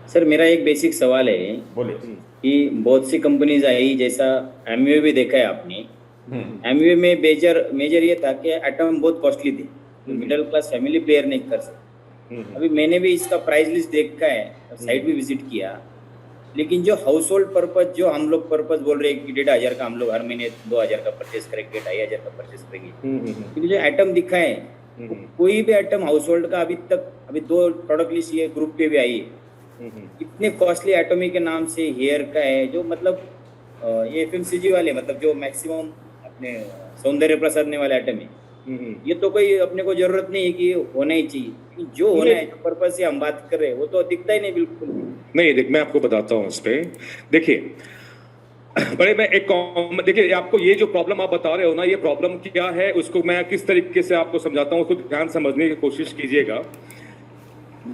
Sir मेरा एक basic सवाल है बोलिए। कि बहुत सी कंपनीज आई, जैसा एमवे भी देखा है आपने। हम्म। एमवे में मेजर मेजर ये था कि एटम बहुत कॉस्टली थे, तो हम्म। मिडिल क्लास फैमिली प्लेयर नहीं कर सकते। हम्म। अभी मैंने भी इसका प्राइस लिस्ट देखा है और साइट हम्म। भी विजिट किया। लेकिन जो हाउस होल्ड पर्पज, जो हम लोग पर्पज बोल रहे हैं कि 1,500 का हम लोग हर महीने 2,000 का परचेस करेंगे, 2,500 का परचेस करेंगे, लेकिन जो आइटम दिखा है वो हम्म। कोई भी आइटम हाउस होल्ड का अभी तक, अभी दो प्रोडक्ट लिस्ट ये ग्रुप पे भी आई है, हम्म। इतने कॉस्टली एटॉमी के नाम से हेयर का है जो मतलब ये एफएमसीजी वाले, मतलब जो मैक्सिमम अपने सौंदर्य प्रसाधने वाले आइटम है। हम्म। ये तो कोई अपने को जरूरत नहीं है कि होना ही चाहिए, लेकिन जो होना नहीं है, जो पर्पज से हम बात कर रहे हैं वो तो दिखता ही नहीं बिल्कुल भी। नहीं, देख मैं आपको बताता हूँ इस पे। देखिए, बड़े मैं एक देखिए, आपको ये जो प्रॉब्लम आप बता रहे हो ना, ये प्रॉब्लम क्या है उसको मैं किस तरीके से आपको समझाता हूँ, उसको ध्यान समझने की कोशिश कीजिएगा।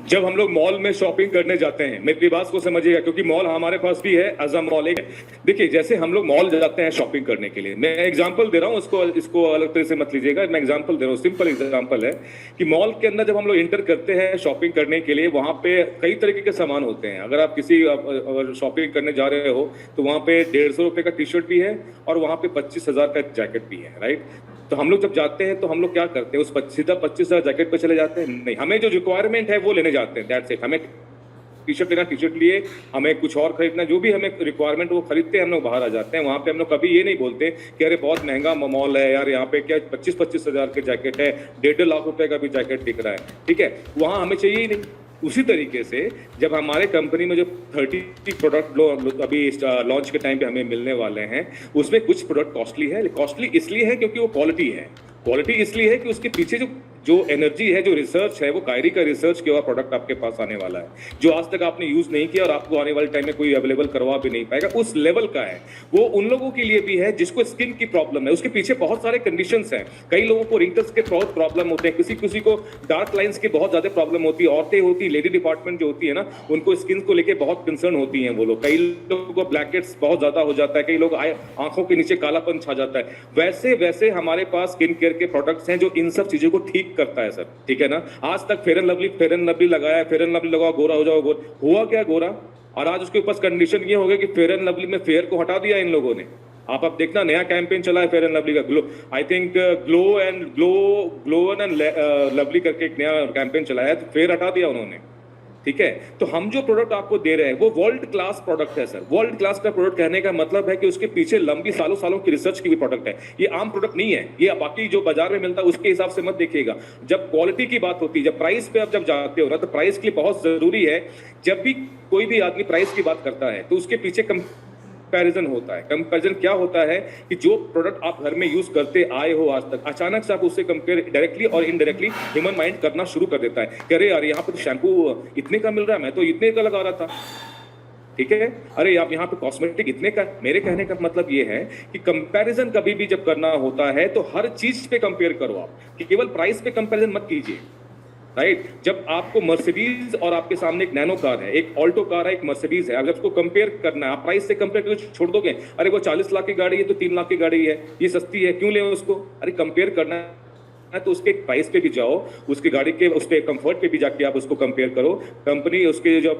जब हम लोग मॉल में शॉपिंग करने जाते हैं, मेरी बात को समझिएगा, क्योंकि मॉल हमारे पास भी है, अज़म मॉल एक है। देखिए, जैसे हम लोग मॉल जाते हैं शॉपिंग करने के लिए, मैं एग्जांपल दे रहा हूँ, इसको इसको अलग तरह से मत लीजिएगा, मैं एग्जांपल दे रहा हूँ, सिंपल एग्जांपल है कि मॉल के अंदर जब हम लोग इंटर करते हैं शॉपिंग करने के लिए, वहां पे कई तरीके के सामान होते हैं। अगर आप किसी अगर शॉपिंग करने जा रहे हो तो वहां पे 150 रुपए का टी शर्ट भी है और वहां पे 25,000 का जैकेट भी है, राइट। तो हम लोग जब जाते हैं तो हम लोग क्या करते हैं, उस सीधा 25,000 जैकेट पे चले जाते हैं? नहीं, हमें जो रिक्वायरमेंट है वो लेने जाते हैं, दैट्स इट। हमें टी शर्ट लेना, टी शर्ट लिए, हमें कुछ और खरीदना, जो भी हमें रिक्वायरमेंट वो खरीदते हैं, हम लोग बाहर आ जाते हैं। वहां पे हम लोग कभी ये नहीं बोलते कि अरे बहुत महंगा मॉल है यार, यहाँ पे क्या 25,000 के जैकेट है, 1.5 लाख रुपए का भी जैकेट दिख रहा है, ठीक है, वहां हमें चाहिए ही नहीं। उसी तरीके से जब हमारे कंपनी में जो 30 प्रोडक्ट अभी लॉन्च के टाइम पे हमें मिलने वाले हैं, उसमें कुछ प्रोडक्ट कॉस्टली है। कॉस्टली इसलिए है क्योंकि वो क्वालिटी है। क्वालिटी इसलिए है कि उसके पीछे जो जो एनर्जी है, जो रिसर्च है, वो कायरी का रिसर्च किया हुआ प्रोडक्ट आपके पास आने वाला है, जो आज तक आपने यूज नहीं किया और आपको आने वाले टाइम में कोई अवेलेबल करवा भी नहीं पाएगा, उस लेवल का है वो। उन लोगों के लिए भी है जिसको स्किन की प्रॉब्लम है, उसके पीछे बहुत सारे कंडीशंस हैं। कई लोगों को रिंकल्स के बहुत प्रॉब्लम होते हैं, किसी किसी को डार्क लाइंस की बहुत ज्यादा प्रॉब्लम होती है, औरतें होती, लेडी डिपार्टमेंट जो होती है ना, उनको स्किन को लेकर बहुत कंसर्न होती हैं वो लोग। कई लोगों को ब्लैकेट्स बहुत ज्यादा हो जाता है, कई लोग आंखों के नीचे कालापन छा जाता है। वैसे वैसे हमारे पास स्किन केयर के प्रोडक्ट्स हैं जो इन सब चीजों को ठीक करता है सर, ठीक है ना। आज तक फेयर एंड लवली लगाया, फेयर एंड लवली लगाओ गोरा हो जाओ, हुआ क्या गोरा? और आज उसके ऊपर कंडीशन ये हो गया कि फेयर एंड लवली में फेयर को हटा दिया इन लोगों ने। आप अब देखना, नया कैंपेन चला है फेयर एंड लवली का, glow, I think glow and lovely करके एक नया कैंपेन चलाया है, तो फेयर हटा दिया उन्होंने, ठीक है। तो हम जो प्रोडक्ट आपको दे रहे हैं वो वर्ल्ड क्लास प्रोडक्ट है सर। वर्ल्ड क्लास का प्रोडक्ट कहने का मतलब है कि उसके पीछे लंबी सालों सालों की रिसर्च की भी प्रोडक्ट है। ये आम प्रोडक्ट नहीं है, ये बाकी जो बाजार में मिलता है उसके हिसाब से मत देखिएगा। जब क्वालिटी की बात होती है, जब प्राइस पे आप जब जाते हो ना, तो प्राइस के लिए बहुत जरूरी है, जब भी कोई भी आदमी प्राइस की बात करता है तो उसके पीछे कंपैरिजन होता है। कंपैरिजन क्या होता है कि जो प्रोडक्ट आप घर में यूज करते आए हो आज तक, अचानक से आप उससे कंपेयर डायरेक्टली और इनडायरेक्टली ह्यूमन माइंड करना शुरू कर देता है कि अरे यार यहाँ पे तो शैम्पू इतने का मिल रहा है, मैं तो इतने का लगा रहा था, ठीक है। अरे आप यहाँ पे कॉस्मेटिक इतने का। मेरे कहने का मतलब ये है कि कंपैरिजन कभी भी जब करना होता है तो हर चीज पे कंपेयर करो आप, कि केवल प्राइस पे कंपैरिजन मत कीजिए, राइट। जब आपको मर्सिडीज और आपके सामने एक नैनो कार है, एक ऑल्टो कार है, एक मर्सिडीज है, अगर उसको कंपेयर करना है, आप प्राइस से कंपेयर करके छोड़ दोगे, अरे वो 40 लाख की गाड़ी है तो 3 लाख की गाड़ी है, ये सस्ती है, क्यों ले उसको? अरे कंपेयर करना है तो उसके प्राइस पे भी जाओ, उसकी गाड़ी के उस पे कंफर्ट पे भी जाके आप उसको कंपेयर करो, कंपनी उसके जो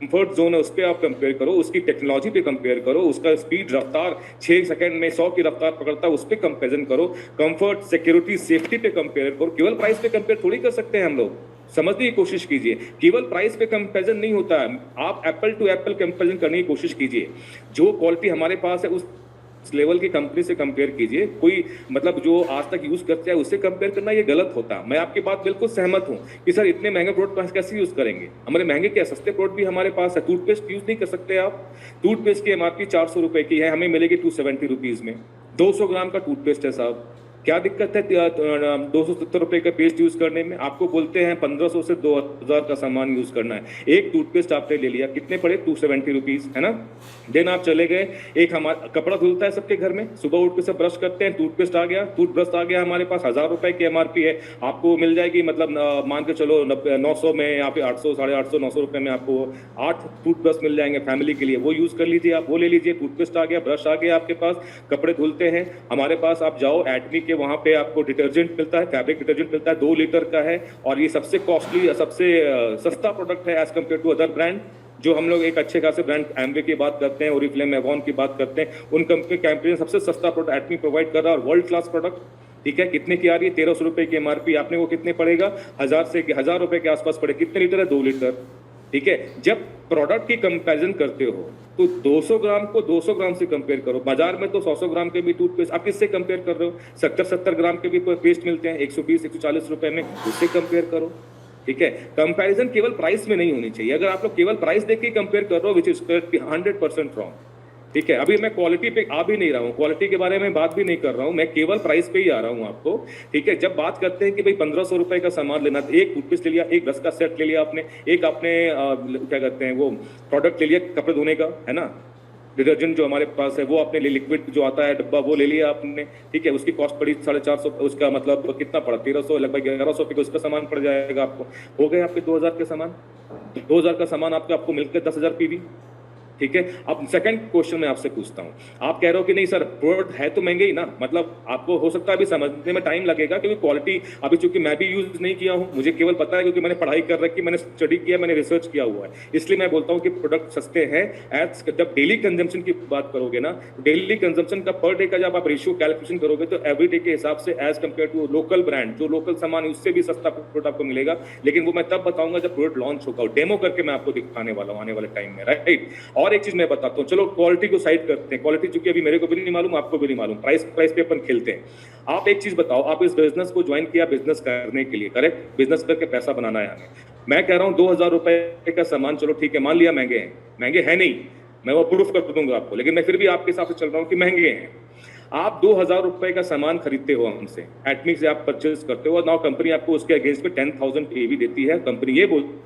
कंफर्ट जोन है उस पर आप कंपेयर करो, उसकी टेक्नोलॉजी पे कंपेयर करो, उसका स्पीड रफ्तार 6 सेकंड में 100 की रफ्तार पकड़ता है उस पर कंपेरिजन करो, कंफर्ट सिक्योरिटी सेफ्टी पे कंपेयर करो। केवल प्राइस पे कंपेयर थोड़ी कर सकते हैं हम लोग, समझने की कोशिश कीजिए। केवल प्राइस पे कंपैरिजन नहीं होता है, आप एप्पल टू एप्पल कंपैरिजन करने की कोशिश कीजिए। जो क्वालिटी हमारे पास है उस लेवल की कंपनी से कंपेयर कीजिए। कोई मतलब जो आज तक यूज करते हैं उससे कंपेयर करना ये गलत होता। मैं आपकी बात बिल्कुल सहमत हूं कि सर इतने महंगे प्रोडक्ट कैसे यूज करेंगे, हमारे महंगे क्या सस्ते प्रोडक्ट भी हमारे पास है। टूथपेस्ट यूज नहीं कर सकते आप? टूथपेस्ट की एमआरपी 400 रुपए की है, हमें मिलेगी 270 रुपीज में। 200 ग्राम का टूथपेस्ट है साहब, क्या दिक्कत है 270 रुपए का पेस्ट यूज करने में? आपको बोलते हैं 1500 से 2000 का सामान यूज करना है। एक टूथपेस्ट आपने ले लिया, कितने पड़े? 270 रुपीज, है ना। देन आप चले गए, एक हमारा कपड़ा धुलता है सबके घर में, सुबह उठ के सब ब्रश करते हैं, टूथपेस्ट आ गया, टूथब्रश आ गया हमारे पास, 1000 रुपए की एमआरपी है, आपको मिल जाएगी मतलब मान के चलो 900 में, यहाँ पे 800, 850, 900 रुपए में आपको 8 टूथब्रश मिल जाएंगे फैमिली के लिए, वो यूज कर लीजिए आप, वो ले लीजिए। टूथपेस्ट आ गया, ब्रश आ गया आपके पास, कपड़े धुलते हैं हमारे पास, आप जाओ एटमी के आपके वहाँ पे आपको डिटर्जेंट मिलता है, फैब्रिक डिटर्जेंट मिलता है, 2 लीटर का है, और ये सबसे कॉस्टली, सबसे सस्ता प्रोडक्ट है as compare to other brand. जो हम लोग एक अच्छे खासे ब्रांड एमवे की बात करते हैं, ओरिफ्लेम, एवॉन की बात करते हैं, उन कंपनी कैंपेन सबसे सस्ता प्रोडक्ट एटमी प्रोवाइड कर रहा है, और वर्ल्ड क्लास प्रोडक्ट। ठीक है, कितने की आ रही है? 1300 रुपए की एमआरपी, आपने वो कितने पड़ेगा? 1000 रुपए के आसपास पड़े। कितने लीटर है? 2 लीटर। ठीक है, जब प्रोडक्ट की कंपैरिजन करते हो तो 200 ग्राम को 200 ग्राम से कंपेयर करो। बाजार में तो 100 ग्राम के भी टूथपेस्ट, आप किससे कंपेयर कर रहे हो? 70 ग्राम के भी पेस्ट मिलते हैं 120-140 रुपए में, उससे कंपेयर करो। ठीक है, कंपैरिजन केवल प्राइस में नहीं होनी चाहिए। अगर आप लोग केवल प्राइस देख के कंपेयर कर रहे हो, विच इज 100% रॉन्ग। ठीक है, अभी मैं क्वालिटी पे आ भी नहीं रहा हूँ, क्वालिटी के बारे में बात भी नहीं कर रहा हूँ, मैं केवल प्राइस पे ही आ रहा हूँ आपको। ठीक है, जब बात करते हैं कि भाई 1500 रुपए का सामान लेना, एक टूथपेस्ट ले लिया, एक ब्रश का सेट ले लिया आपने, एक आपने क्या कहते हैं वो प्रोडक्ट ले लिया कपड़े धोने का, है ना, डिटर्जेंट जो हमारे पास है वो आपने ले, लिक्विड जो आता है डब्बा वो ले लिया आपने। ठीक है, उसकी कॉस्ट पड़ी 450, उसका मतलब कितना पड़ा? 1300, लगभग 1100 रुपये का उसका सामान पड़ जाएगा आपको। हो गए आपके 2000 के सामान। 2000 का सामान आपको मिलकर 10,000 पीवी। ठीक है, अब सेकंड क्वेश्चन मैं आपसे पूछता हूं, आप कह रहे हो कि नहीं सर प्रोडक्ट है तो महंगे ही ना, मतलब आपको हो सकता है अभी समझने में टाइम लगेगा, क्योंकि क्वालिटी अभी चूंकि मैं भी यूज नहीं किया हूं, मुझे केवल पता है क्योंकि मैंने पढ़ाई कर रखी, मैंने स्टडी किया, मैंने रिसर्च किया हुआ है, इसलिए मैं बोलता हूं कि प्रोडक्ट सस्ते हैं। एज जब डेली कंजम्पशन की बात करोगे ना, डेली कंजम्पशन का पर डे का जब आप रेशियो कैलकुलेशन करोगे तो एवरी डे के हिसाब से as compare to local brand, जो लोकल सामान है उससे भी सस्ता प्रोडक्ट आपको मिलेगा। लेकिन वो मैं तब बताऊंगा जब प्रोडक्ट लॉन्च होगा, डेमो करके मैं आपको दिखाने वाला हूं आने वाले टाइम में, राइट। और एक चीज मैं बताता हूं, चलो क्वालिटी को साइड करते हैं, क्वालिटी चूंकि अभी मेरे को भी नहीं मालूम, आपको भी नहीं मालूम, प्राइस पे अपन खेलते हैं। आप एक चीज बताओ, आप इस बिजनेस को ज्वाइन किया बिजनेस करने के लिए, करेक्ट, बिजनेस करके पैसा बनाना है हमें। मैं कह रहा हूं 2000 रुपए का सामान, चलो ठीक है, मान लिया महंगे हैं, महंगे है नहीं, मैं वो प्रूफ कर दूंगा आपको, लेकिन मैं फिर भी आपके हिसाब से चल रहा हूं कि महंगे हैं। आप 2000 रुपए का सामान खरीदते हो हमसे, एटमी से आप परचेज करते हो, नाउ कंपनी आपको उसके अगेंस्ट में 10,000 एवी देती है। कंपनी ये बोलती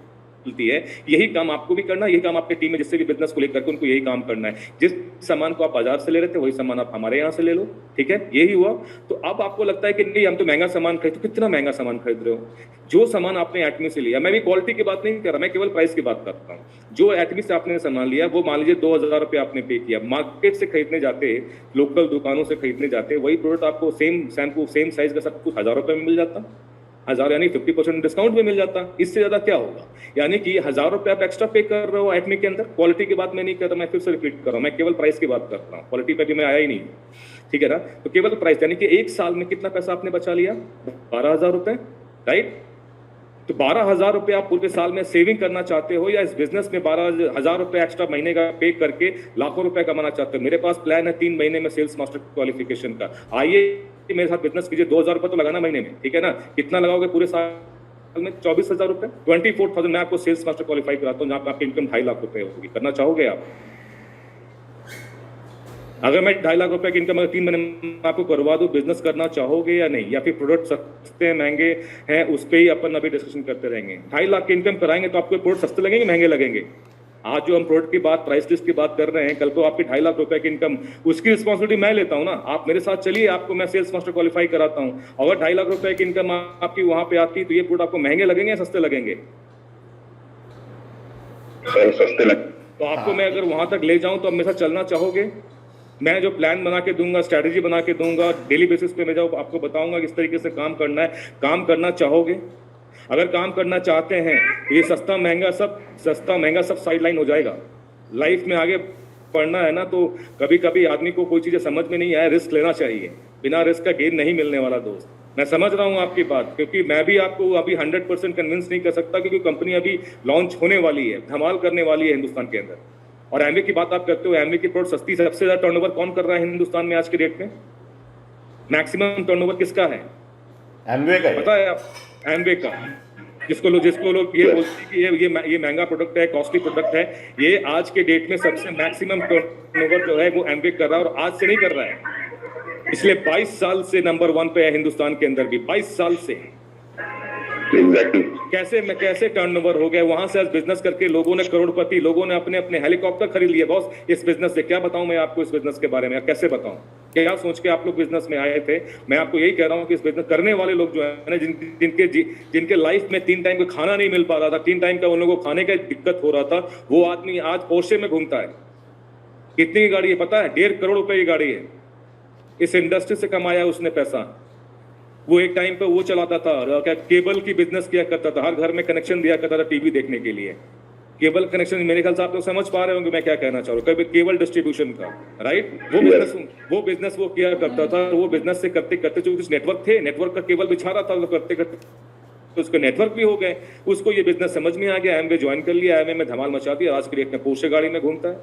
है यही काम आपको भी करना है, यही काम आपके टीम में जिससे भी बिजनेस को लेकर के उनको यही काम करना है। जिस सामान को आप बाजार से ले रहे थे वही सामान आप हमारे यहाँ से ले लो। ठीक है, यही हुआ। तो अब आपको लगता है कि नहीं हम तो महंगा सामान खरीद, तो कितना महंगा सामान खरीद रहे हो? जो सामान आपने एटमी से लिया, मैं भी क्वालिटी की बात नहीं कर रहा, मैं केवल प्राइस की बात करता हूँ। जो एटमी से आपने सामान लिया वो मान लीजिए 2000 रुपये आपने पे किया, मार्केट से खरीदने जाते, लोकल दुकानों से खरीदने जाते, वही प्रोडक्ट आपको सेम शैम्पू सेम साइज का सब कुछ 1000 रुपये में मिल जाता, 1000 यानी 50% डिस्काउंट में मिल जाता। इससे ज्यादा क्या होगा? यानी कि 1000 रुपये आप एक्स्ट्रा पे कर रहे हो एटमी के अंदर। क्वालिटी की बात मैं नहीं कर रहा, मैं फिर से रिपीट कर रहा हूँ, मैं केवल प्राइस की बात कर रहा हूँ, क्वालिटी पे भी मैं आया ही नहीं। ठीक है ना, तो केवल प्राइस, यानी कि एक साल में कितना पैसा आपने बचा लिया? 12,000 रुपये, राइट। तो 12,000 रुपये आप पूरे साल में सेविंग करना चाहते हो, या इस बिजनेस में 12,000 रुपये एक्स्ट्रा महीने का पे करके लाखों रुपए कमाना चाहते हो? मेरे पास प्लान है 3 महीने में सेल्स मास्टर क्वालिफिकेशन का। आइए मेरे साथ बिजनेस कीजिए, 2000 रुपये तो लगाना महीने में, ठीक है ना। कितना लगाओगे पूरे साल में? 24,000 रुपये, 24,000 मैं आपको सेल्स मास्टर क्वालिफाई कराता हूँ, जहाँ पे आपकी इनकम 2.5 लाख रुपए होगी। करना चाहोगे आप? अगर मैं 2.5 लाख रुपए की इनकम अगर 3 महीने में आपको करवा दूं, बिजनेस करना चाहोगे या नहीं? या फिर प्रोडक्ट सस्ते हैं महंगे हैं उस पर ही अपन अभी डिस्कशन करते रहेंगे? 2.5 लाख की इनकम कराएंगे तो आपको प्रोडक्ट सस्ते लगेंगे महंगे लगेंगे? आज जो हम प्रोडक्ट की बात, प्राइस लिस्ट की बात कर रहे हैं, कल को आपकी 2.5 लाख रुपए की इनकम, उसकी रिस्पॉन्सिबिलिटी मैं लेता हूं ना। आप मेरे साथ चलिए, आपको मैं सेल्स मास्टर क्वालिफाई कराता हूं। अगर 2.5 लाख रुपए की इनकम आपकी वहां पे आती तो ये प्रोडक्ट आपको महंगे लगेंगे या सस्ते लगेंगे? सस्ते लगे। तो आपको मैं अगर वहां तक ले जाऊं तो आप मेरे साथ चलना चाहोगे? मैं जो प्लान बना के दूंगा, स्ट्रैटेजी बना के दूंगा, डेली बेसिस पे मैं जाऊँ आपको बताऊंगा किस तरीके से काम करना है, काम करना चाहोगे? अगर काम करना चाहते हैं ये सस्ता महंगा सब साइडलाइन हो जाएगा। लाइफ में आगे बढ़ना है ना, तो कभी कभी आदमी को कोई चीज़ें समझ में नहीं आए, रिस्क लेना चाहिए। बिना रिस्क का गेन नहीं मिलने वाला दोस्त। मैं समझ रहा हूँ आपकी बात, क्योंकि मैं भी आपको अभी 100% कन्विंस नहीं कर सकता, क्योंकि कंपनी अभी लॉन्च होने वाली है, धमाल करने वाली है हिंदुस्तान के अंदर। और एमवे की बात आप करते हो, एमवे की प्रोडक्ट सस्ती, सबसे ज्यादा टर्नओवर कौन कर रहा है हिंदुस्तान में आज के डेट में? मैक्सिमम टर्नओवर किसका है? एमवे का पता है आप? एमवे का। जिसको लोग ये बोलते हैं कि ये महंगा प्रोडक्ट है, कॉस्टली प्रोडक्ट है, ये आज के डेट में सबसे मैक्सिमम टर्नओवर जो है वो एमवे कर रहा है, और आज से नहीं कर रहा है, पिछले 22 साल से नंबर 1 पे है हिंदुस्तान के अंदर भी, 22 साल से। Exactly. कैसे टर्नओवर हो गया वहां से? आज बिजनेस करके लोगों ने करोड़पति, लोगों ने अपने अपने हेलीकॉप्टर खरीद लिए बॉस इस बिजनेस से। क्या बताऊं मैं आपको इस बिजनेस के बारे में, कैसे बताऊं? क्या सोच के आप लोग बिजनेस में आए थे? मैं आपको यही कह रहा हूं कि इस बिजनेस करने वाले लोग जो है ना, जिनके लाइफ में 3 टाइम का खाना नहीं मिल पा रहा था, 3 टाइम का उन लोगों को खाने का दिक्कत हो रहा था, वो आदमी आज पोर्शे में घूमता है। कितनी की गाड़ी है पता है? 1.5 करोड़ रुपए की गाड़ी है। इस इंडस्ट्री से कमाया उसने पैसा। वो एक टाइम पे वो चलाता था, क्या केबल की बिजनेस किया करता था, हर घर में कनेक्शन दिया करता था टीवी देखने के लिए। केबल कनेक्शन, मेरे ख्याल से आप लोग समझ पा रहे होंगे मैं क्या कहना चाह रहा हूँ, केबल डिस्ट्रीब्यूशन का, राइट। वो बिजनेस वो किया करता था। वो बिजनेस से करते करते जो कुछ नेटवर्क थे, नेटवर्क का केबल बिछा रहा था, करते करते तो उसके नेटवर्क भी हो गए। उसको ये बिजनेस समझ में आ गया, एमवे ज्वाइन कर लिया, एमवे में धमाल मचा दिया। आज के डेट में पोर्शे गाड़ी में घूमता है,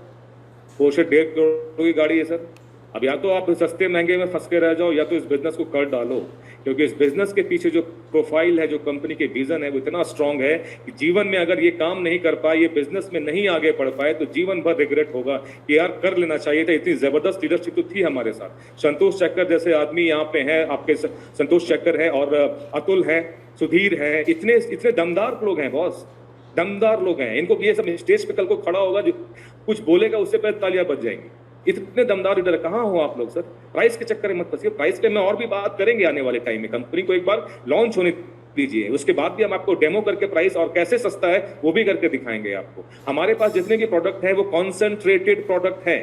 पोर्शे 1.5 करोड़ की गाड़ी है सर। अब या तो आप सस्ते महंगे में फंस के रह जाओ, या तो इस बिजनेस को कर डालो, क्योंकि इस बिजनेस के पीछे जो प्रोफाइल है, जो कंपनी के विजन है, वो इतना स्ट्रांग है कि जीवन में अगर ये काम नहीं कर पाए, ये बिजनेस में नहीं आगे बढ़ पाए, तो जीवन भर रिग्रेट होगा कि यार कर लेना चाहिए था। इतनी जबरदस्त लीडरशिप तो थी हमारे साथ। संतोष चक्कर जैसे आदमी यहाँ पे है आपके, संतोष चक्कर है और अतुल है, सुधीर है, इतने दमदार लोग हैं बॉस, दमदार लोग हैं। इनको ये सब स्टेज पे कल को खड़ा होगा, जो कुछ बोलेगा उससे पहले तालियां बज जाएंगी। इतने दमदार लीडर कहाँ हो आप लोग सर? प्राइस के चक्कर में मत फंसिए। प्राइस पे मैं और भी बात करेंगे आने वाले टाइम में। कंपनी को एक बार लॉन्च होने दीजिए, उसके बाद भी हम आपको डेमो करके प्राइस और कैसे सस्ता है वो भी करके दिखाएंगे आपको। हमारे पास जितने भी प्रोडक्ट है वो कॉन्सेंट्रेटेड प्रोडक्ट है।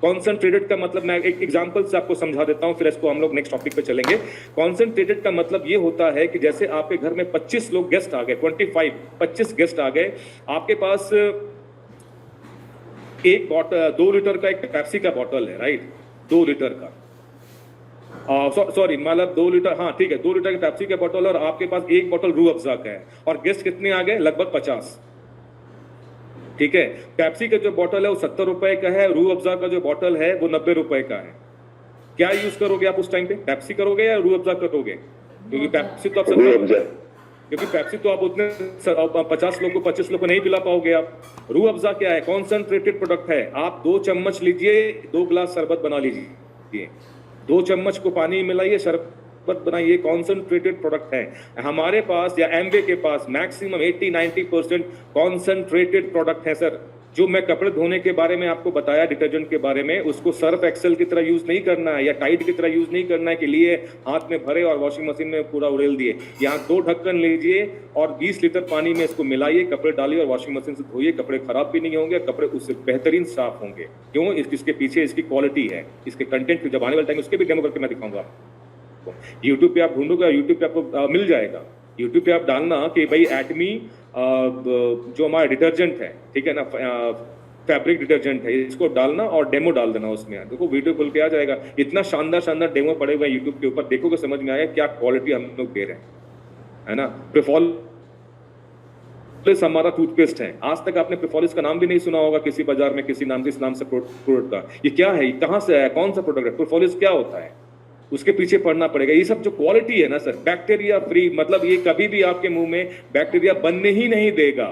कॉन्सेंट्रेटेड का मतलब मैं एक एग्जांपल से आपको समझा देता हूं, फिर इसको हम लोग नेक्स्ट टॉपिक पे चलेंगे। कॉन्सेंट्रेटेड का मतलब ये होता है कि जैसे आपके घर में 25 लोग गेस्ट आ गए, 25 गेस्ट आ गए, आपके पास एक बॉटल 2 लीटर का एक पेप्सी का बॉटल है, राइट, 2 लीटर का, सॉरी मतलब 2 लीटर, हाँ ठीक है, 2 लीटर का पेप्सी का बॉटल, और आपके पास एक बॉटल रूह अफ़ज़ा का है, और गेस्ट कितने आ गए? लगभग 50। ठीक है, पेप्सी का जो बॉटल है वो 70 रुपए का है, रूह अफ़ज़ा का जो बॉटल है वो 90 रुपए का है। क्या यूज करोगे आप उस टाइम पे? पेप्सी करोगे या रूह अफ़ज़ा करोगे? क्योंकि पेप्सी तो आप क्योंकि पेप्सी तो आप उतने 50 लोग को 25 लोग को नहीं पिला पाओगे आप। रूह अफ़ज़ा क्या है? कॉन्सेंट्रेटेड प्रोडक्ट है। आप 2 चम्मच लीजिए, 2 गिलास शरबत बना लीजिए, 2 चम्मच को पानी मिलाइए, शरबत बनाइए, कॉन्सेंट्रेटेड प्रोडक्ट है। हमारे पास या एमवे के पास मैक्सिमम 80-90% कॉन्सेंट्रेटेड प्रोडक्ट है सर। जो मैं कपड़े धोने के बारे में आपको बताया, डिटर्जेंट के बारे में, उसको सर्फ एक्सेल की तरह यूज नहीं करना है या टाइड की तरह यूज नहीं करना है कि लिए हाथ में भरे और वॉशिंग मशीन में पूरा उड़ेल दिए। यहाँ 2 ढक्कन लीजिए और 20 लीटर पानी में इसको मिलाइए, कपड़े डालिए और वॉशिंग मशीन से धोइए। कपड़े खराब भी नहीं होंगे, कपड़े उससे बेहतरीन साफ होंगे। क्यों? इसके पीछे इसकी क्वालिटी है, इसके कंटेंट जब आने वाले टाइम उसके भी डेमो करके मैं दिखाऊंगा आपको। यूट्यूब पे आप ढूंढोगे, यूट्यूब पे आपको मिल जाएगा। यूट्यूब पे आप डालना कि भाई एटमी जो हमारा डिटर्जेंट है, ठीक है ना, फैब्रिक डिटर्जेंट है, इसको डालना और डेमो डाल देना उसमें। देखो वीडियो खुल के आ जाएगा। इतना शानदार शानदार डेमो पड़े हुए हैं यूट्यूब के ऊपर, देखोगे समझ में आएगा क्या क्वालिटी हम लोग दे रहे हैं, है ना। प्रिफॉलिस हमारा टूथपेस्ट है। आज तक आपने प्रिफॉलिस का नाम भी नहीं सुना होगा किसी बाजार में, किसी नाम से, इस नाम से प्रोडक्ट का। ये क्या है, कहाँ से आया, कौन सा प्रोडक्ट है, प्रिफॉलिस क्या होता है, उसके पीछे पढ़ना पड़ेगा। ये सब जो क्वालिटी है ना सर, बैक्टीरिया फ्री, मतलब ये कभी भी आपके मुंह में बैक्टीरिया बनने ही नहीं देगा।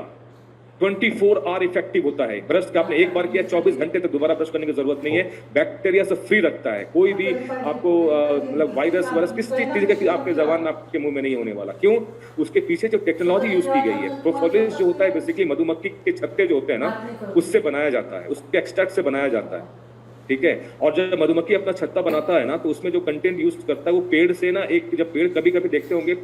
24 आवर इफेक्टिव होता है। ब्रश का आपने एक बार किया, 24 घंटे तक दोबारा ब्रश करने की जरूरत नहीं है। बैक्टीरिया से फ्री रखता है। कोई भी आपको मतलब वायरस किसी चीज का आपके जबान में, आपके मुंह में नहीं होने वाला। क्यों? उसके पीछे जो टेक्नोलॉजी यूज की गई है। प्रोफोलिस जो होता है बेसिकली मधुमक्खी के छत्ते जो होते हैं ना, उससे बनाया जाता है, उसके एक्सट्रैक्ट से बनाया जाता है, ठीक है। और जब मधुमक्खी अपना छत्ता बनाता है ना, तो उसमें जो कंटेंट यूज करता है वो पेड़ से ना, एक जब पेड़ कभी कभी देखते होंगे,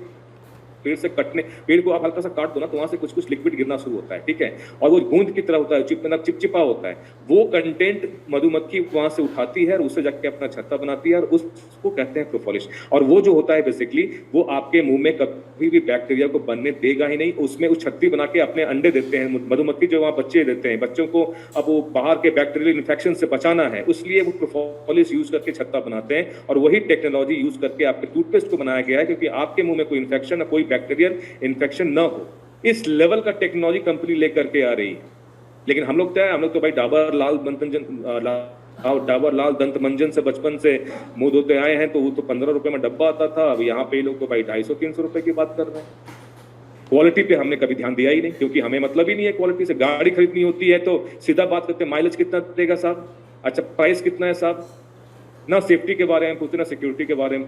पेड़ से कटने, पेड़ को आप हल्का सा काट दो ना, तो वहां से कुछ कुछ लिक्विड गिरना शुरू होता है, ठीक है। और वो गूंद की तरह होता है, चिपचिपा होता है। वो कंटेंट मधुमक्खी वहां से उठाती है और उससे जाके अपना छत्ता बनाती है, और उसको कहते हैं प्रोफोलिस। और वो जो होता है बेसिकली, वो आपके मुंह में कभी भी बैक्टीरिया को बनने देगा ही नहीं। उसमें उस छत्ती बना के अपने अंडे देते हैं मधुमक्खी, जो वहाँ बच्चे देते हैं, बच्चों को अब वो बाहर के बैक्टीरियल इन्फेक्शन से बचाना है, इसलिए वो प्रोफोलिस यूज करके छत्ता बनाते हैं। और वही टेक्नोलॉजी यूज करके आपके टूथपेस्ट को बनाया गया है, क्योंकि आपके मुंह में कोई इन्फेक्शन या कोई बैक्टीरियल इन्फेक्शन ना हो। इस लेवल का टेक्नोलॉजी कंपनी लेकर के आ रही है। लेकिन हम लोग क्या है, हम लोग तो भाई डाबर लाल दंत मंजन से बचपन से मुंह धोते आए हैं, तो वो तो 15 रुपए में डब्बा आता था। अब यहाँ पे लोग तो भाई 250-300 रुपए की बात कर रहे हैं। क्वालिटी पे हमने कभी ध्यान दिया ही नहीं, क्योंकि हमें मतलब ही नहीं है क्वालिटी से। गाड़ी खरीदनी होती है तो सीधा बात करते हैं, माइलेज कितना देगा साहब, अच्छा प्राइस कितना है साहब। ना सेफ्टी के बारे में पूछते, ना सिक्योरिटी के बारे में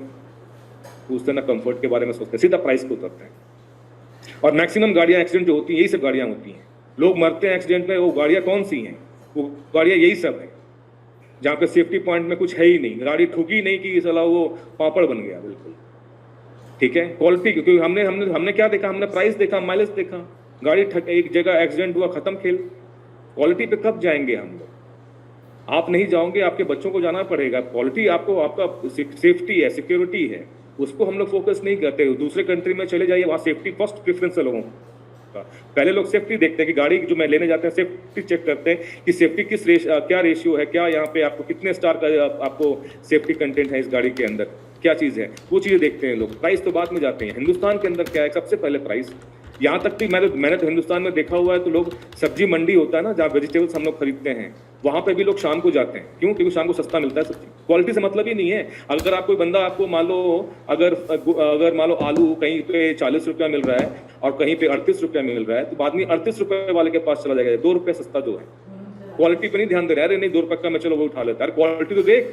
पूछते, ना कंफर्ट के बारे में सोचते, सीधा प्राइस पे उतरते हैं। और मैक्सिमम गाड़ियां एक्सीडेंट जो होती हैं, यही सब गाड़ियां होती हैं। लोग मरते हैं एक्सीडेंट में, वो गाड़ियां कौन सी हैं? वो गाड़ियां यही सब है, जहाँ पे सेफ्टी पॉइंट में कुछ है ही नहीं। गाड़ी ठुकी नहीं कि साला वो पापड़ बन गया, बिल्कुल ठीक है। क्वालिटी, क्योंकि हमने क्या देखा, हमने प्राइस देखा, माइलेज देखा। गाड़ी एक जगह एक्सीडेंट हुआ, खत्म खेल। क्वालिटी पे कब जाएंगे हम लोग? आप नहीं जाओगे, आपके बच्चों को जाना पड़ेगा। क्वालिटी आपको, आपका सेफ्टी है, सिक्योरिटी है, उसको हम लोग फोकस नहीं करते। दूसरे कंट्री में चले जाइए, वहाँ सेफ्टी फर्स्ट प्रेफरेंस है लोगों का। पहले लोग सेफ्टी देखते हैं कि गाड़ी जो मैं लेने जाते हैं सेफ्टी चेक करते हैं कि सेफ्टी क्या रेशियो है, क्या यहाँ पे आपको कितने स्टार का आपको सेफ्टी कंटेंट है इस गाड़ी के अंदर, क्या चीज़ है, वो चीज़ें देखते हैं लोग। प्राइस तो बाद में जाते हैं। हिंदुस्तान के अंदर क्या है, सबसे पहले प्राइस। यहाँ तक भी मैंने तो हिंदुस्तान में देखा हुआ है, तो लोग सब्जी मंडी होता है ना जहाँ वेजिटेबल्स हम लोग खरीदते हैं, वहाँ पे भी लोग शाम को जाते हैं। क्यों? क्योंकि शाम को सस्ता मिलता है सब्जी। क्वालिटी से मतलब ही नहीं है। अगर आप कोई बंदा आपको मान लो अगर मान लो आलू कहीं पे 40 रुपया मिल रहा है और कहीं पे 38 रुपया मिल रहा है, तो आदमी 38 रुपए वाले के पास चला जाएगा, 2 रुपये सस्ता जो है। क्वालिटी पे नहीं ध्यान दे रहा है, अरे नहीं 2 रुपये का मैं चलो वो उठा लेता है। क्वालिटी तो देख,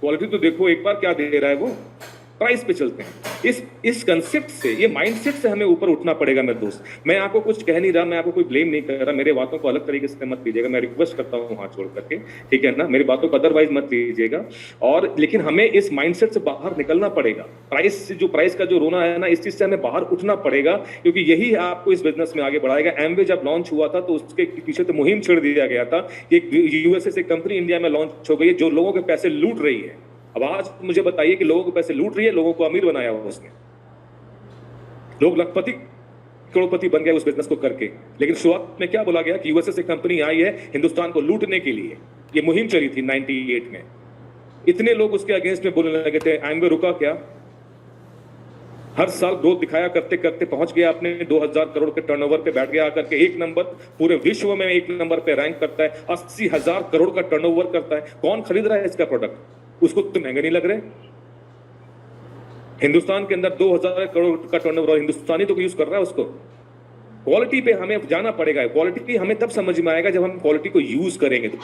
क्वालिटी तो देखो एक बार क्या दे रहा है वो। प्राइस पे चलते हैं। इस कंसेप्ट से, ये माइंडसेट से हमें ऊपर उठना पड़ेगा मेरे दोस्त। मैं आपको कुछ कह नहीं रहा, मैं आपको कोई ब्लेम नहीं कर रहा, मेरे बातों को अलग तरीके से मत लीजिएगा, मैं रिक्वेस्ट करता हूँ हाथ जोड़ करके, ठीक है ना, मेरी बातों को अदरवाइज मत लीजिएगा। और लेकिन हमें इस माइंडसेट से बाहर निकलना पड़ेगा। प्राइस का जो रोना है ना, इस चीज से हमें बाहर उठना पड़ेगा, क्योंकि यही आपको इस बिजनेस में आगे बढ़ाएगा। एमवे जब लॉन्च हुआ था तो उसके पीछे तो मुहिम छेड़ दिया गया था कि यूएसए से कंपनी इंडिया में लॉन्च हो गई है जो लोगों के पैसे लूट रही है। अब आज मुझे बताइए कि लोगों को पैसे लूट रही है, लोगों को अमीर बनाया हुआ उसने, लोग लखपति करोड़पति बन गए उस बिजनेस को करके। लेकिन शुरुआत में क्या बोला गया कि यूएसए से कंपनी आई है हिंदुस्तान को लूटने के लिए। ये मुहिम चली थी 98 में। इतने लोग उसके अगेंस्ट में बोलने लगे थे। एमवे रुका क्या? हर साल ग्रोथ दिखाया करते करते पहुंच गया अपने 2000 करोड़ के टर्नओवर पे, बैठ गया आकर के 1 नंबर, पूरे विश्व में 1 नंबर पे रैंक करता है, 80,000 करोड़ का टर्नओवर करता है। कौन खरीद रहा है इसका प्रोडक्ट? उसको तो महंगे नहीं लग रहे। हिंदुस्तान के अंदर 2000 करोड़ का टर्नओवर और हिंदुस्तानी तो यूज कर रहा है उसको। क्वालिटी पे हमें जाना पड़ेगा। क्वालिटी हमें तब समझ में आएगा जब हम क्वालिटी को यूज करेंगे। तो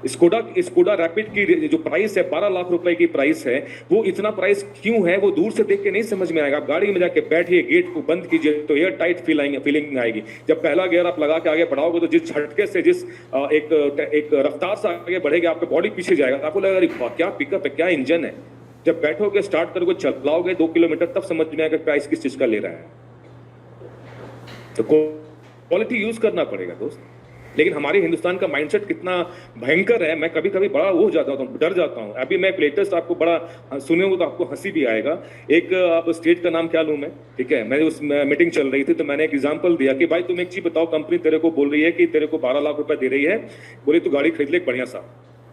स्कोडा रैपिड की जो प्राइस है 12 लाख रुपए की प्राइस है, वो इतना प्राइस क्यों है वो दूर से देख के नहीं समझ में आएगा। आप गाड़ी में जाके बैठिए, गेट को बंद कीजिए तो एयर टाइट फीलिंग आएगी। जब पहला गियर आप लगा के आगे बढ़ाओगे तो जिस झटके से, जिस एक रफ्तार से आगे बढ़ेगा, आपका बॉडी पीछे जाएगा, आपको लगेगा क्या पिकअप है, क्या इंजन है। जब बैठोगे, स्टार्ट करोगे, चलाओगे 2 किलोमीटर, तब समझ में आएगा प्राइस किस चीज का ले रहा है। तो क्वालिटी यूज करना पड़ेगा दोस्त। लेकिन हमारे हिंदुस्तान का माइंडसेट कितना भयंकर है, मैं कभी कभी बड़ा वो जाता हूँ, डर जाता हूँ। अभी मैं लेटेस्ट आपको बड़ा सुने हो तो आपको हंसी भी आएगा। एक आप स्टेट का नाम क्या लूँ मैं, ठीक है, मैंने उस मीटिंग चल रही थी तो मैंने एक एग्जांपल दिया कि भाई तुम एक चीज बताओ, कंपनी तेरे को बोल रही है कि तेरे को 12 लाख रुपए दे रही है, बोली तू गाड़ी खरीद ले एक बढ़िया सा,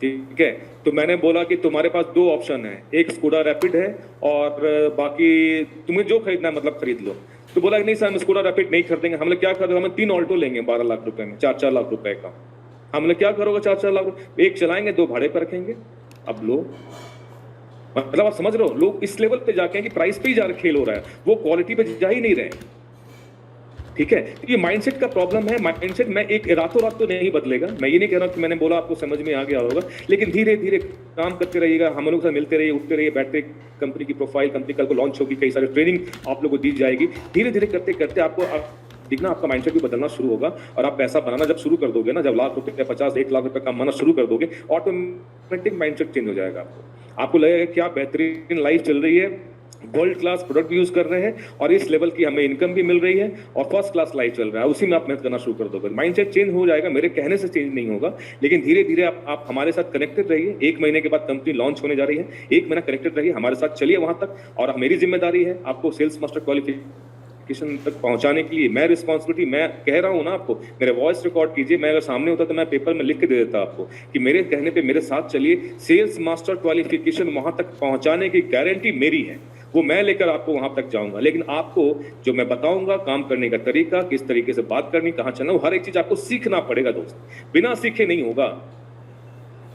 ठीक है। तो मैंने बोला कि तुम्हारे पास 2 ऑप्शन है, एक स्कूडा रैपिड है और बाकी तुम्हें जो खरीदना है मतलब खरीद लो। तो बोला नहीं सर हम स्कूडा रैपिड नहीं खरीदेंगे, हम लोग क्या खरीदेंगे, हमें 3 ऑल्टो लेंगे 12 लाख रुपए में, 4-4 लाख रुपए का। हम लोग क्या करोगे 4-4 लाख रुपए, एक चलाएंगे 2 भाड़े पर रखेंगे। अब लो, मतलब आप समझ रहे हो, लोग इस लेवल पे जाके कि प्राइस पे ही जा खेल हो रहा है, वो क्वालिटी पे जा ही नहीं रहे, ठीक है। ये माइंडसेट का प्रॉब्लम है। माइंडसेट में एक रातों रात तो नहीं बदलेगा। मैं ये नहीं कह रहा कि मैंने बोला आपको समझ में आ गया होगा, लेकिन धीरे धीरे काम करते रहिएगा, हम लोग से मिलते रहिए, उठते रहिए, बैठते। कंपनी की प्रोफाइल, कंपनी कल को लॉन्च होगी, कई सारी ट्रेनिंग आप लोगों को दी जाएगी। धीरे धीरे करते करते आपको दिखना, आपका माइंडसेट भी बदलना शुरू होगा। और आप पैसा बनाना जब शुरू कर दोगे ना, जब लाख रुपए 50 1 लाख रुपए कमाना शुरू कर दोगे, ऑटोमेटिक माइंडसेट चेंज हो जाएगा। आपको लगेगा क्या बेहतरीन लाइफ चल रही है, वर्ल्ड क्लास प्रोडक्ट यूज कर रहे हैं और इस लेवल की हमें इनकम भी मिल रही है और फर्स्ट क्लास लाइफ चल रहा है। उसी में आप मेहनत करना शुरू कर दोगे, माइंडसेट चेंज हो जाएगा। मेरे कहने से चेंज नहीं होगा, लेकिन धीरे धीरे आप हमारे साथ कनेक्टेड रहिए। 1 महीने के बाद कंपनी लॉन्च होने जा रही है, 1 महीना कनेक्टेड रहिए, हमारे साथ चलिए वहां तक। और मेरी जिम्मेदारी है आपको सेल्स मास्टर क्वालिफिकेशन तक पहुंचाने के लिए। मैं रिस्पॉन्सिबिलिटी, मैं कह रहा हूं ना आपको, मेरे वॉइस रिकॉर्ड कीजिए। मैं अगर सामने होता तो मैं पेपर में लिख के दे देता आपको कि मेरे कहने पे मेरे साथ चलिए। सेल्स मास्टर क्वालिफिकेशन वहां तक पहुंचाने की गारंटी मेरी है, वो मैं लेकर आपको वहां तक जाऊंगा। लेकिन आपको जो मैं बताऊंगा, काम करने का तरीका, किस तरीके से बात करनी, कहां चलना, वो हर एक चीज आपको सीखना पड़ेगा दोस्त। बिना सीखे नहीं होगा,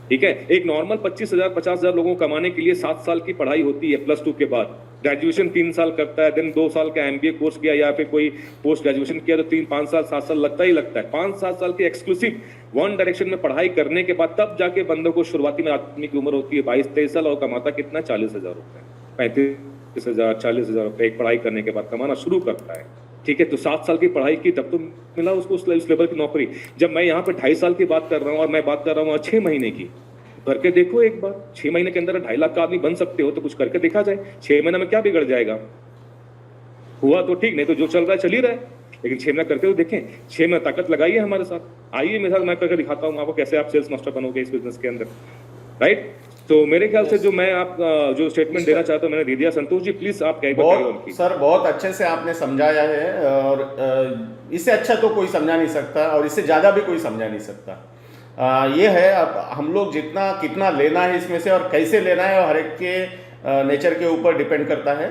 ठीक है। एक नॉर्मल 25,000 50,000 लोगों को कमाने के लिए 7 साल की पढ़ाई होती है +2 के बाद। ग्रेजुएशन 3 साल करता है, देन 2 साल का MBA कोर्स किया या फिर कोई पोस्ट ग्रेजुएशन किया तो 3 5 साल 7 साल लगता ही लगता है। 5-7 साल की एक्सक्लूसिव वन डायरेक्शन में पढ़ाई करने के बाद तब जाके बंदों को, शुरुआती में आदमी की उम्र होती है 22-23 साल और कमाता कितना 40,000 रुपए, 35,000 40,000 रुपए एक पढ़ाई करने के बाद कमाना शुरू करता है, ठीक है। तो 7 साल की पढ़ाई की तब तो मिला उसको उस लेवल की नौकरी। जब मैं यहाँ पे 2.5 साल की बात कर रहा हूँ और मैं बात कर रहा हूँ 6 महीने की, करके देखो एक बार। 6 महीने के अंदर 2.5 लाख का आदमी बन सकते हो तो कुछ करके देखा जाए। 6 महीने में क्या बिगड़ जाएगा, हुआ तो ठीक, नहीं तो जो चल रहा है चल ही रहा है। लेकिन 6 महीना करके तो देखें, 6 महीना ताकत लगाइए हमारे साथ, आइए मेरे साथ, मैं करके दिखाता हूँ आपको कैसे आप सेल्स मास्टर बनोगे इस बिजनेस के अंदर। राइट। तो मेरे ख्याल से जो मैं आप जो स्टेटमेंट देना चाहता हूँ मैंने दे दिया। संतोष जी प्लीज आप क्या बताइए बहुत उनकी। सर बहुत अच्छे से आपने समझाया है, और इससे अच्छा तो कोई समझा नहीं सकता और इससे ज़्यादा भी कोई समझा नहीं सकता। ये है, अब हम लोग जितना कितना लेना है इसमें से और कैसे लेना है, और हर एक के नेचर के ऊपर डिपेंड करता है।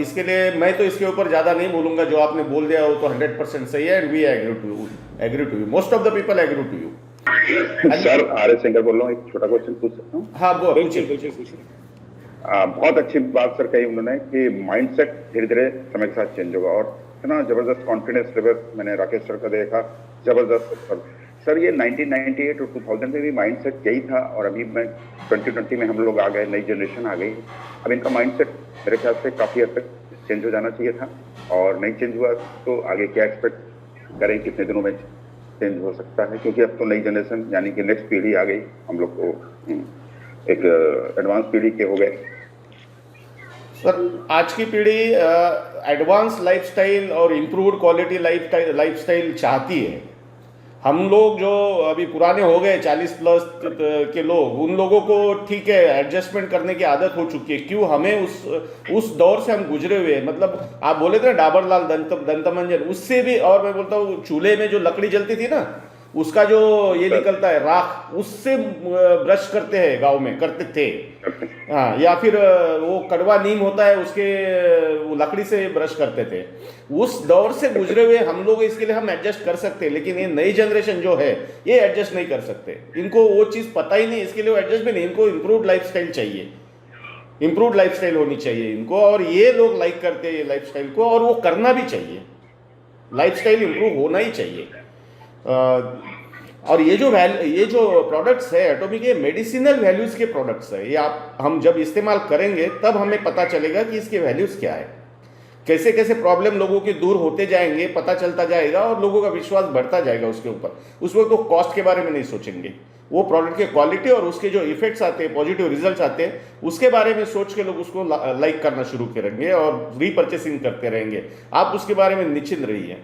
इसके लिए मैं तो इसके ऊपर ज़्यादा नहीं बोलूँगा, जो आपने बोल दिया वो तो 100% सही है, and we agree to you, most of the people agree to you. Sir R S Shankar बोल रहा हूँ, एक छोटा क्वेश्चन पूछ सकता हूँ? हाँ वो बिल्कुल पूछिए। बिल्कुल। बहुत अच्छी बात सर कही उन्होंने कि माइंडसेट धीरे धीरे समय के साथ चेंज होगा, और इतना जबरदस्त कॉन्फिडेंस लेवल मैंने राकेश सर का देखा, जबरदस्त। सर ये 1998 और 2000 में भी माइंडसेट यही था, और अभी मैं 2020 में हम लोग आ गए, नई जनरेशन आ गई। अब इनका माइंडसेट मेरे ख्याल से काफ़ी हद तक चेंज हो जाना चाहिए था, और नहीं चेंज हुआ तो आगे क्या एक्सपेक्ट करें, कितने दिनों में चेंज हो सकता है? क्योंकि अब तो नई जनरेशन यानी कि नेक्स्ट पीढ़ी आ गई, हम लोग को एक एडवांस पीढ़ी के हो गए। सर आज की पीढ़ी एडवांस लाइफस्टाइल और इम्प्रूव्ड क्वालिटी लाइफस्टाइल चाहती है। हम लोग जो अभी पुराने हो गए 40 प्लस के लोग, उन लोगों को ठीक है एडजस्टमेंट करने की आदत हो चुकी है। क्यों, हमें उस दौर से हम गुजरे हुए हैं। मतलब आप बोले थे ना डाबर लाल दंतमंजन, उससे भी, और मैं बोलता हूँ चूल्हे में जो लकड़ी जलती थी ना, उसका जो ये निकलता है राख, उससे ब्रश करते हैं, गांव में करते थे। हाँ, या फिर वो कड़वा नीम होता है, उसके वो लकड़ी से ब्रश करते थे। उस दौर से गुजरे हुए हम लोग, इसके लिए हम एडजस्ट कर सकते हैं, लेकिन ये नई जनरेशन जो है ये एडजस्ट नहीं कर सकते। इनको वो चीज़ पता ही नहीं, इसके लिए वो एडजस्ट भी नहीं। इनको इम्प्रूव्ड लाइफस्टाइल चाहिए, इम्प्रूव्ड लाइफस्टाइल होनी चाहिए इनको, और ये लोग लाइक करते हैं ये लाइफस्टाइल को, और वो करना भी चाहिए। लाइफस्टाइल इम्प्रूव होना ही चाहिए। और ये जो प्रोडक्ट्स है एटॉमिक, ये मेडिसिनल वैल्यूज़ के प्रोडक्ट्स है। ये हम जब इस्तेमाल करेंगे तब हमें पता चलेगा कि इसके वैल्यूज़ क्या है, कैसे कैसे प्रॉब्लम लोगों के दूर होते जाएंगे, पता चलता जाएगा, और लोगों का विश्वास बढ़ता जाएगा उसके ऊपर। उस वक्त तो कॉस्ट के बारे में नहीं सोचेंगे, वो प्रोडक्ट के क्वालिटी और उसके जो इफेक्ट्स आते हैं, पॉजिटिव रिजल्ट्स आते हैं, उसके बारे में सोच के लोग उसको लाइक करना शुरू करेंगे और रीपरचेसिंग करते रहेंगे। आप उसके बारे में निश्चिंत रहिए।